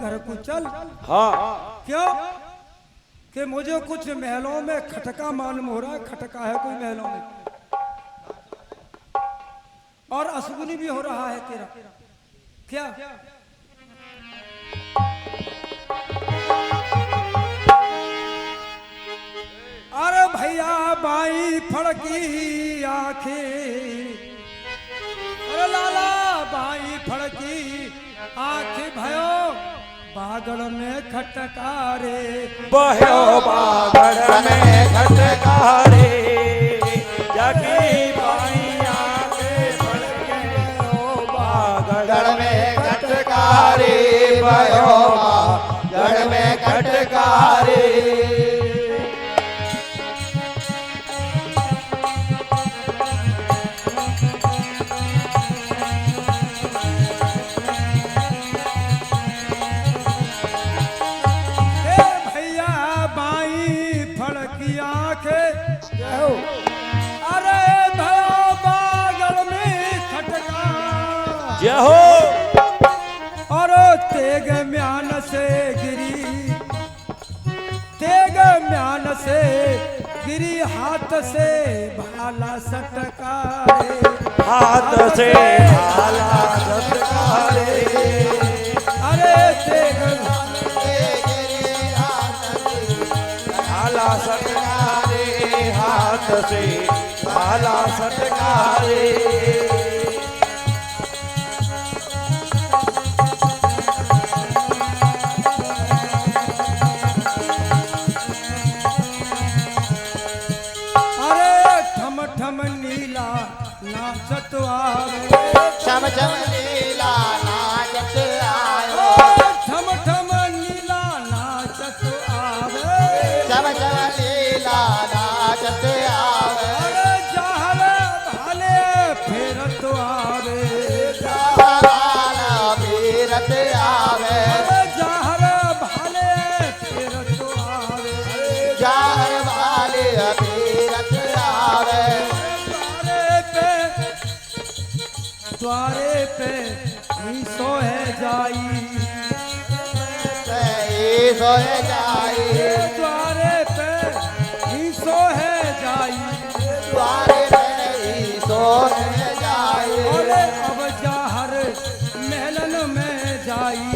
घर को चल। हाँ क्यों कि मुझे कुछ महलों में खटका मालूम हो रहा है, खटका है कोई महलों में, और असगुनी भी हो रहा है तेरा। क्या अरे भैया बाई फड़की आंखें, अरे लाला बाई फड़की आंखें भयो बागड़ में खटकारे, बह्यो बागड़ में खटकारे, जगी बाइया के फड़के ओ बागड़ में खटकारे भयो बागड़ में खटकारे। जय हो। और तेग म्यान से गिरी, तेग म्यान से गिरी हाथ से भाला सटकारे, हाथ से भाला सटकारे, अरे तेग भाला सटकारे, हाथ से भाला सटकारे। नाचत आवे, छम छम नीला नाचत आयो, ठम ठम नीला नाचत आवे, छम छम नीला नाचत आवे। अरे जहर भाले फेरत आवे, भाला फेरत आवे, अरे जहर भाले फेरत आवे, जहर भाले फेरत आवे। द्वारे पे ही सोए जाई, सोए जाई, द्वारे पे ही सोए जाई, द्वारे पे ही सोए जाई। और अब जहर महलन में जाई,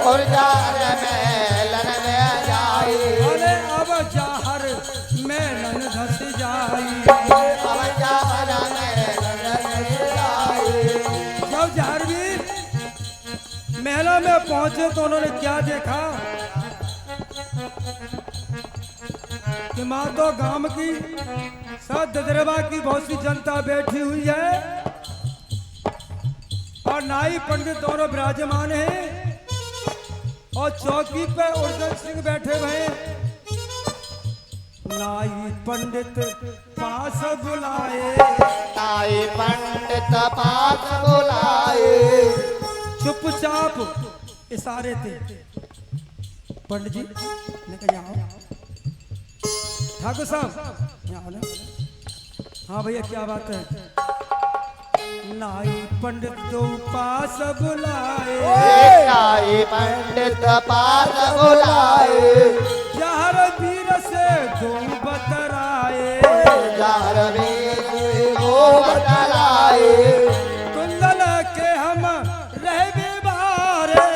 और जहर महलन में जाई, अरे अब जहर महलन धस जाई, अब जहर महलन धस जाई। जब जहरवीर महलों में पहुंचे तो उन्होंने क्या देखा कि माँ तो गांव की सब ददरवा की बहुत सी जनता बैठी हुई है और नाई पंडित दोनों विराजमान हैं और चौकी पे अर्जुन सिंह बैठे हुए हैं। नाई पंडित पास बुलाए, नाई पंडित पास बुलाए, चुपचाप इशारे थे। पंडित जी ने कहा यहाँ ठाकुर साहब यहाँ आओ। हाँ भैया क्या बात है? नाई पंडित तो पास बुलाए, नाई पंडित पास बुलाए, जहर वीर से दो बतराए, जहर वीर को बतराए, कुंदन के हम रह बिबारे,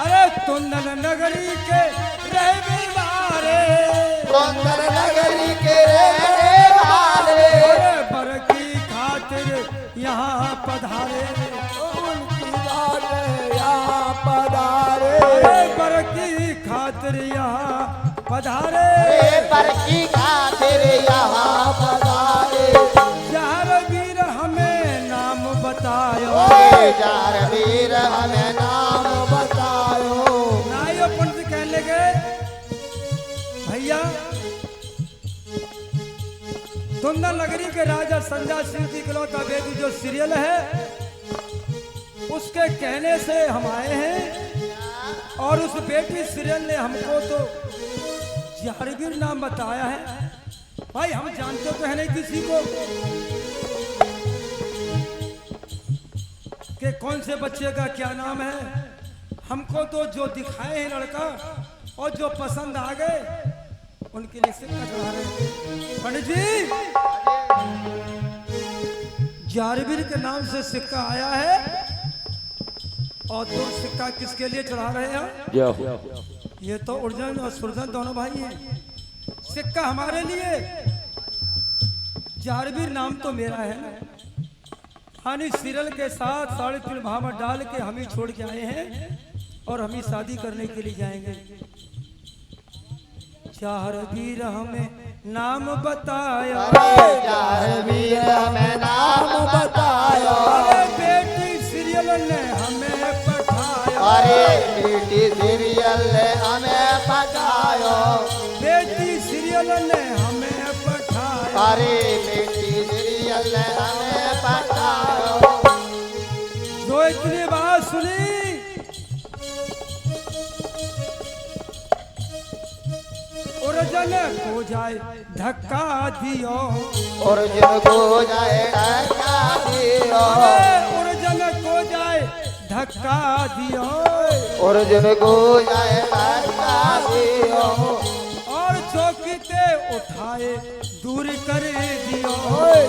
अरे कुंदन नगरी के रह बिबारे, कुंदन नगरी के रहने वाले, बर की खातिर यहाँ पधारे, उनकी बात यहाँ पधारे, बर की खातिर यहाँ पधारे, पर की खातिर यहाँ पधारे। जहर वीर हमें नाम बतायो, जहर वीर हमें नाम बतायो। नाई और पंडित कहने लगे भैया कुंदन नगरी के राजा संजय सिंह की इकलौता बेटी जो सीरियल है उसके कहने से हम आए हैं और उस बेटी सीरियल ने हमको तो जहरवीर नाम बताया है। भाई हम जानते तो है नहीं किसी को कि कि कौन से बच्चे का क्या नाम है। हमको तो जो दिखाए हैं लड़का और जो पसंद आ गए उनके लिए सिक्का चढ़ा रहे हैं। पंडित जी, जारवीर के नाम से सिक्का आया है और दो सिक्का किसके लिए चढ़ा रहे हैं? ये तो उर्जन और सुरजन दोनों भाई हैं। सिक्का हमारे लिए, जारवीर नाम तो मेरा है ना। हानि सीरियल के साथ 3.5 भाव डाल के हम ही छोड़ के आए हैं और हम ही शादी करने के लिए जाएंगे। जारवीर हमें नाम बताया, जारवीर हमें नाम बताया, अरे बेटी सीरियल ने हमें पठाया, अरे बेटी सीरियल ने हमें पठाया, बेटी सीरियल ने हमें पठाया, अरे बेटी सीरियल ने हमें पठाया। जो इतनी बात सुनी उर्जन को जाए धक्का दियो, उर्जन को जाए धक्का दियो, उर्जन को जाए धक्का दियो, उर्जन को जाए धक्का दियो, और चौकी पे उठाए दूर कर दियो,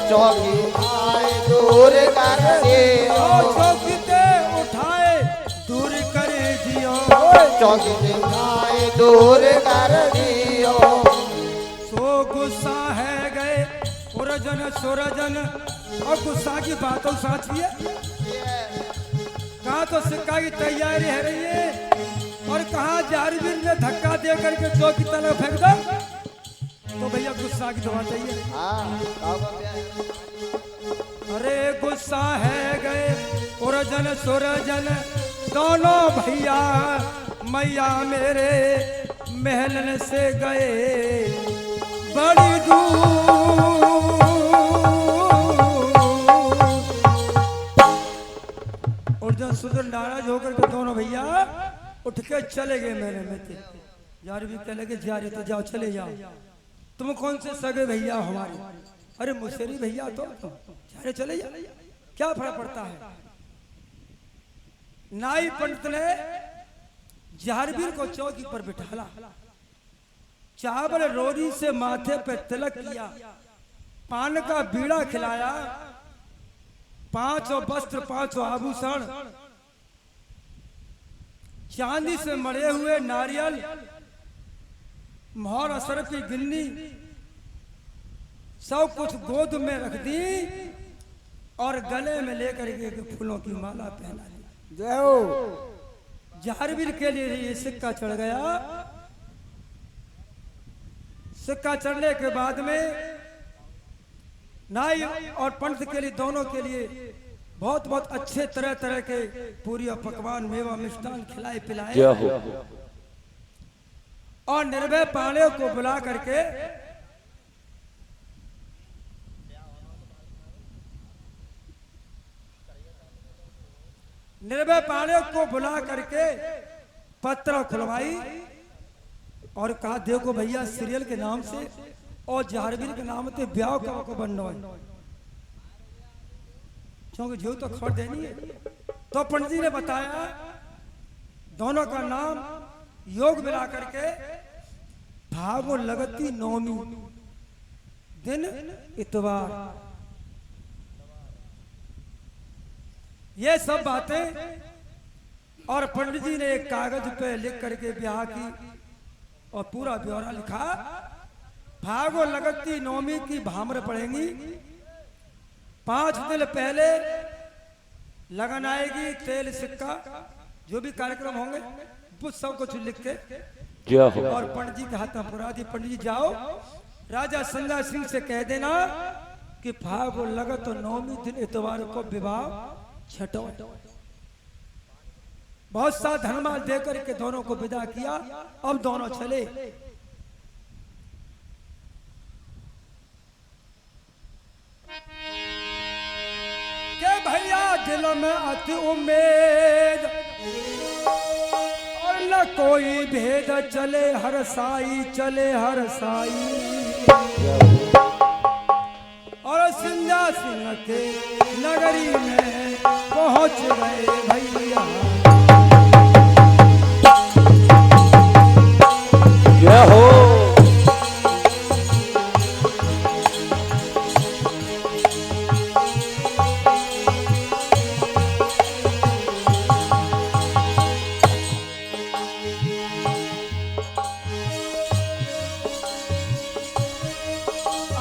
चौकी उठाए दूर कर दियो, और चौकी पे उठाए दूर कर दियो, चौकी उठाए दूर कर दियो। सो गुस्सा है गए उर्जन सुरजन, और गुस्सा की बातों साची है। कहाँ तो सिक्का की तैयारी है रही है और कहाँ जारवीर ने धक्का दे करके चौकी तले फेंक दो, तो भैया गुस्सा की दवा चाहिए। अरे गुस्सा है गए उर्जन सुरजन दोनों भैया, मैया मेरे महलन से गए बड़ी दूर। उर्जन सुरजन नाराज होकर के दोनों भैया उठ के चले गए मेरे में थे। जारवीर कह लगे जा रहे तो जाओ, चले जाओ, तुम कौन से सगे भैया हमारे? अरे मुसेरी भैया तो जा रहे, चले जाओ, क्या फर्क पड़ता है। नाई पंडित ने जारवीर को चौकी पर बिठाला, चावल रोटी से माथे पे तिलक किया, पान का बीड़ा खिलाया, 5 वस्त्र 5 आभूषण, चांदी से मढ़े हुए नारियल, मोहर असर की गिन्नी, सब कुछ गोद में रख दी और गले में लेकर के फूलों की माला पहना दी। जारवीर के लिए ये सिक्का चढ़ गया। सिक्का चढ़ने के बाद में नाई और पंडित के लिए, दोनों के लिए बहुत बहुत अच्छे तरह तरह के पूरी और पकवान, मेवा मिष्ठान खिलाए पिलाए और निर्भय पांडे को बुला करके पत्र खुलवाई और कहा देखो भैया सीरियल के नाम से और जारवीर के नाम से ब्याह को बनना है, क्योंकि जो तो खबर देनी है। तो पंडित जी ने बताया दोनों का नाम योग मिला करके फागुन लगती 9वीं दिन इतवार, ये सब बातें। और पंडित जी ने एक कागज पे लिख करके ब्याह की और पूरा ब्यौरा लिखा। फागुन लगती 9वीं की भामर पड़ेंगी, 5 दिन पहले लगन आएगी, तेल सिक्का जो भी कार्यक्रम होंगे वो सब कुछ लिख के और पंडित जी के हाथ में पुरा दी। पंडित जी जाओ राजा संजय सिंह से कह देना कि फागुन लगत तो 9वीं दिन इतवार को विवाह छठो। बहुत सा धनमाल देकर के दोनों को विदा किया। अब दोनों चले। के भैया दिल में अति उम्मीद और न कोई भेद, चले हर साई, चले हर साई। और सिंधा सिंह के नगरी में पहुंच गए भैया। जय हो।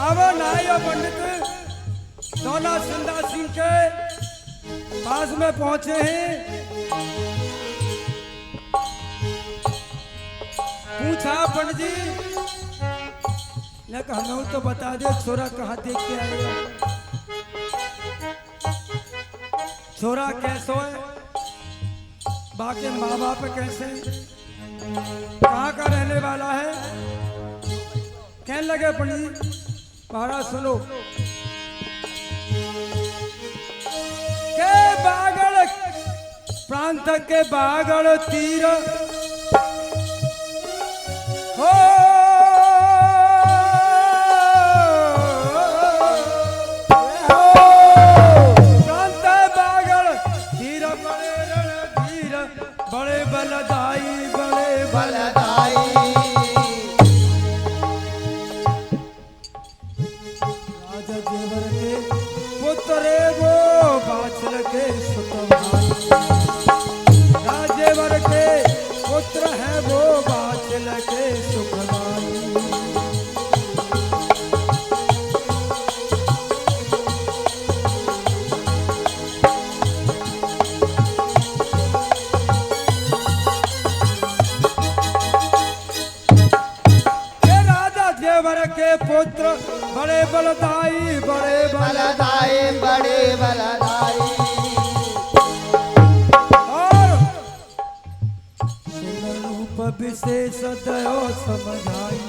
अब नायो पंडित सोना सिंधा सिंह के पास में पहुंचे हैं। पूछा पंडित जी ने कहा हमें तो बता दे छोरा कहाँ देख के आए। छोरा कैसो है, बाकी माँ बाप कैसे, कहाँ का रहने वाला है। कहने लगे पंडित जी महाराज सुनो के बागड़ प्रांत के बागड़ तीर हो प्रांत बागड़ तीर बड़े रणधीर बड़े बलदाई बड़े बलदाई जेवर के पुत्र वो बाछल के सुतवाई। राजेवर के पुत्र है वो बाछल के सुखवाई। राजा जेवर के पुत्र बड़े बलदाई बड़े बलदाई बड़े बलदाई और सुंदर रूप विशेष दयो समझाई।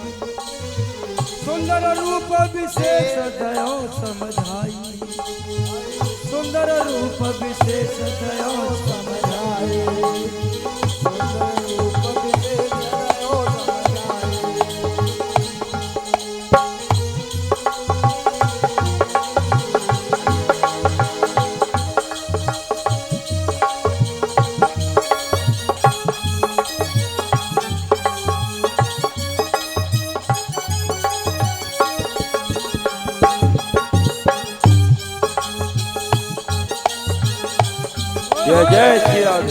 सुंदर रूप विशेष दयो समझाई। सुंदर रूप विशेष दयो समझाई। सुंदर रूप विशेष दयो समझाई। जय जय श्री राम।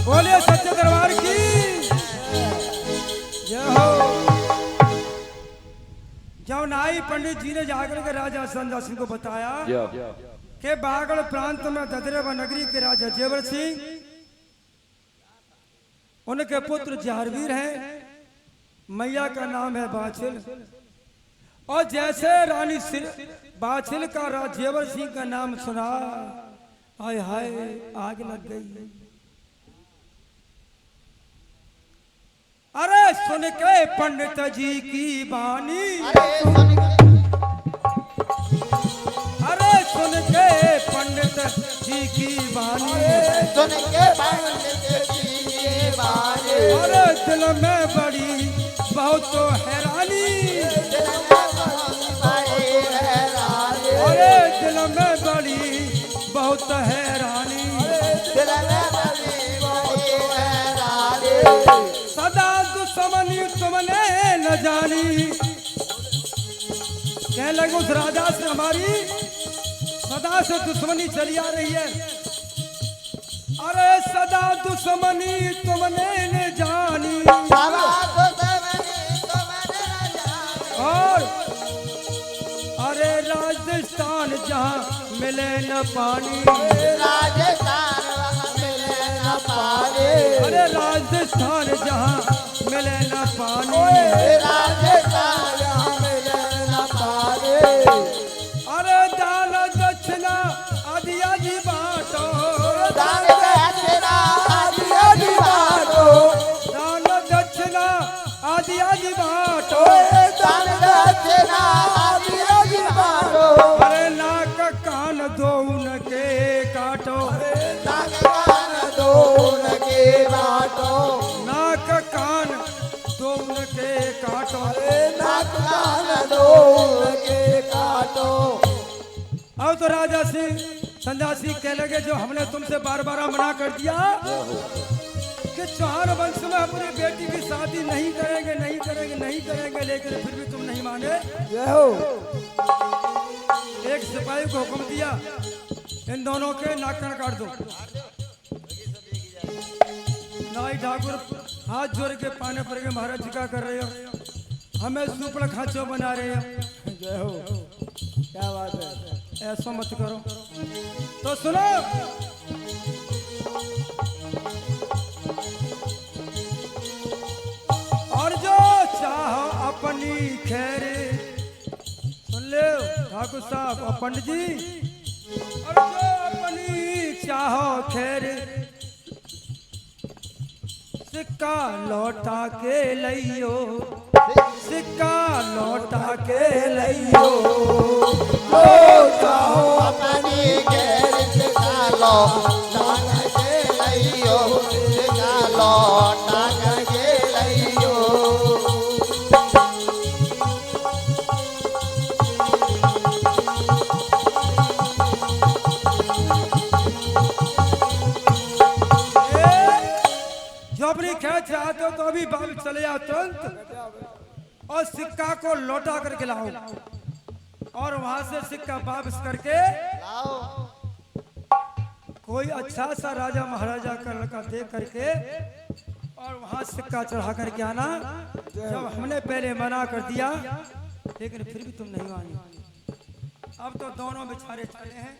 बोलिए सच्चे दरबार की जय हो। जब नाई पंडित जी ने जाकर के राजा संधा सिंह को बताया जय। कि बागड़ प्रांत में ददरेवा नगरी के राजा जेवर सिंह उनके पुत्र जारवीर हैं, मैया का नाम है बाछिल। और जैसे रानी बाछिल का जेवर सिंह का नाम सुना, हाय हाय आग लग गई। अरे सुन के पंडित जी की बानी, अरे सुन के पंडित जी की बानी, सुन के पंडित जी की बानी, अरे दिल में बड़ी बहुत तो हैरानी, दिल में बड़ी हैरानी, अरे दिल में बड़ी बहुत हैरानी, दिल में बड़ी हैरानी। सदा दुश्मनी तुमने न जानी। कहने लगे उस राजा से हमारी सदा से दुश्मनी चली आ रही है। अरे सदा दुश्मनी तुमने न जानी, और अरे राजस्थान जहाँ मिले न पानी, राजस्थान मिले न पानी, अरे राजस्थान जहाँ मिले न पानी, राजस्थान जहाँ मिले न पानी। अरे दान दक्षिणा आदि आदि बाटो, दान दक्षिणा आदि आदि बाटो दान दक्षिणा आदि आदि बाटो अरे नाक कान दो उनके काटो नाक कान दोन के बाटो नाक कान दो उनके काटो नाक कान दोन के काटो। अब तो राजा सिंह संध्या सिंह कह लगे जो हमने तुमसे बार बार मना कर दिया कि चौहान वंश में अपनी बेटी की शादी नहीं करेंगे नहीं करेंगे नहीं करेंगे, लेकिन फिर भी तुम नहीं माने। एक सिपाही को हुक्म दिया इन दोनों के नाक कान काट दो। नाई ठाकुर हाथ जोड़ के पाने पर के महाराज जी क्या कर रहे हो, हमें सुपड़ खांचो बना रहे हो। जय हो, क्या बात है, ऐसा मत करो। तो सुनो, और जो चाहो अपनी खैर, सुन ले ठाकुर साहब और पंडित जी, और जो अपनी चाहो खैर सिक्का लौटा के लइयो, सिक्का लौटा के लइयो। लो चाहो अपनी गैर सिखा लो टांग के लइयो, सिखा लो टांग के लइयो। जो अपनी खैर चाहते हो तो अभी बाहर चले जाओ तुरंत और सिक्का को लौटा करके लाओ, और वहां से सिक्का वापस करके कोई अच्छा सा राजा महाराजा का लड़का देख करके और वहां सिक्का चढ़ा करके आना। जब हमने पहले मना कर दिया लेकिन फिर भी तुम नहीं मानी। अब तो दोनों बेचारे चले हैं।